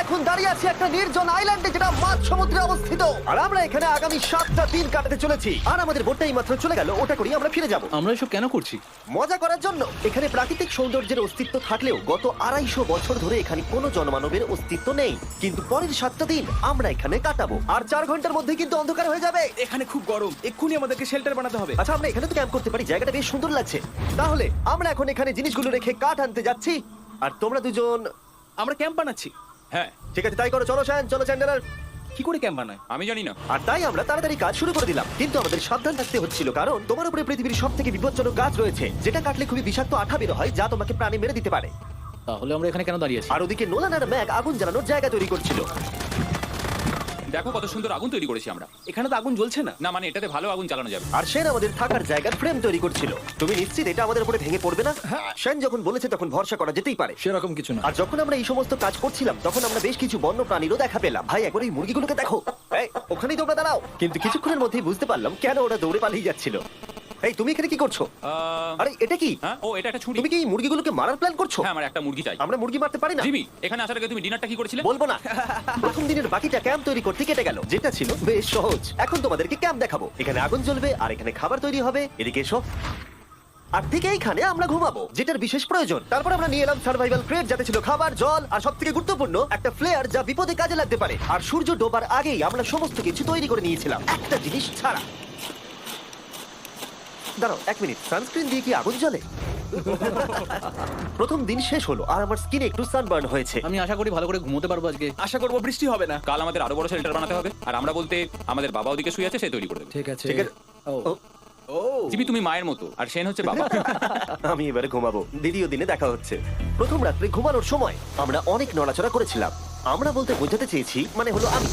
এখন দাঁড়িয়ে আছি একটা নির্জন আইল্যান্ডে যেটা মাঝ সমুদ্রে অবস্থিত। আর আমরা এখানে আগামী 7টা দিন কাটাতে চলেছি। আর আমাদের বোটটাই মাত্র চলে গেল, ওটা করি আমরা ফিরে যাব আমরা এসব কেন করছি? মজা করার জন্য। এখানে প্রাকৃতিক সৌন্দর্যের অস্তিত্ব থাকলেও গত 250 বছর ধরে এখানে কোনো জনমানবের অস্তিত্ব নেই। কিন্তু পরের 7টা দিন আমরা এখানে কাটাবো, আর 4 ঘন্টার মধ্যে কিন্তু অন্ধকার হয়ে যাবে। এখানে খুব গরম, এক্ষুনি আমাদেরকে শেল্টার বানাতে হবে। আচ্ছা, আমরা এখানে তো ক্যাম্প করতে পারি, জায়গাটা বেশ সুন্দর লাগছে। তাহলে আমরা এখন এখানে জিনিসগুলো রেখে কাঠ আনতে যাচ্ছি, আর তোমরা দুজন। আমরা ক্যাম্প বানাচ্ছি। হ্যাঁ, ঠিক আছে, তাই করো। চলো শ্যান, চলো চ্যান্ডেলার। কি করে ক্যাম্প বানায়? আমি জানি না। আর তাই আমরা তাড়াতাড়ি কাজ শুরু করে দিলাম, কিন্তু আমাদের সাবধান থাকতে হচ্ছিল, কারণ তোমার উপরে পৃথিবীর সব থেকে বিপজ্জনক গাছ রয়েছে, যেটা কাটলে খুবই বিষাক্ত আঠা বের হয়, যা তোমাকে প্রাণে মেরে দিতে পারে। তাহলে আমরা এখানে কেন দাঁড়িয়ে আছি? আর ওদিকে নোলান আর ম্যাক আগুন জ্বালানোর জায়গা তৈরি করছিল। দেখো কত সুন্দর আগুন তৈরি করেছি আমরা। এখানে তো আগুন জ্বলছে না। না মানে এটাতে ভালো আগুন চালানো যাবে। আর সেন আমাদের থাকার জায়গার ফ্রেম তৈরি করছিল। তুমি নিশ্চিত এটা আমাদের উপরে ভেঙে পড়বে না? সেন যখন বলেছে তখন ভরসা করা যেতেই পারে। সেরকম কিছু না। আর যখন আমরা এই সমস্ত কাজ করছিলাম তখন আমরা বেশ কিছু বন্য প্রাণীরও দেখা পেলাম। ভাই, একবার এই মুরগিগুলোকে দেখো। এই, ওখানেই তোমরা দাঁড়াও। কিন্তু কিছুক্ষণের মধ্যেই বুঝতে পারলাম কেন ওরা দৌড়ে পালিয়ে যাচ্ছিল। এই, তুমি এখানে কি করছো? আরে এটা কি? হ্যাঁ, ও এটা একটা ছুরি। তুমি কি এই মুরগিগুলোকে মারার প্ল্যান করছো? হ্যাঁ, আমার একটা মুরগি চাই। আমরা মুরগি মারতে পারি না। জিমি, এখানে আসার আগে তুমি ডিনারটা কি করেছিলে? বলবো না। প্রথম দিনের বাকিটা ক্যাম্প তৈরি করতে কেটে গেল, যেটা ছিল বেশ সহজ। এখন তোমাদেরকে ক্যাম্প দেখাবো। এখানে আগুন জ্বলবে আর এখানে খাবার তৈরি হবে। এদিকে এসো। আর ঠিক এইখানে আমরা ঘুমাবো, যেটার বিশেষ প্রয়োজন। তারপর আমরা নিয়ে এলাম সার্ভাইভাল ক্রেট, যাতে ছিল খাবার, জল আর সবথেকে গুরুত্বপূর্ণ একটা ফ্লেয়ার, যা বিপদে কাজে লাগতে পারে। আর সূর্য ডোবার আগেই আমরা সমস্ত কিছু তৈরি করে নিয়েছিলাম, একটা জিনিস ছাড়া। দাঁড়াও 1 মিনিট, সানস্ক্রিন দিয়ে কি আগুন জ্বলে? প্রথম দিন শেষ হলো আর আমার স্কিনে একটু সানবার্ন হয়েছে। আমি আশা করি ভালো করে ঘুমোতে পারবো আজকে। আশা করবো বৃষ্টি হবে না। কাল আমাদের আরো বড় শেল্টার বানাতে হবে। আর আমরা বলতে আমাদের বাবা ওদিকে শুয়ে আছে, সে তৈরি করে দেবে। ঠিক আছে। ঠিক আছে। ও, ও, ও জিমি, তুমি মায়ের মতো আর সেন হচ্ছে বাবা। আমি এবারে ঘুমাবো, দ্বিতীয় দিনে দেখা হচ্ছে। প্রথম রাত্রে ঘুমানোর সময় আমরা অনেক নড়াচড়া করেছিলাম। আমরা বলতে বোঝাতে চেয়েছি, মানে হলো আমি।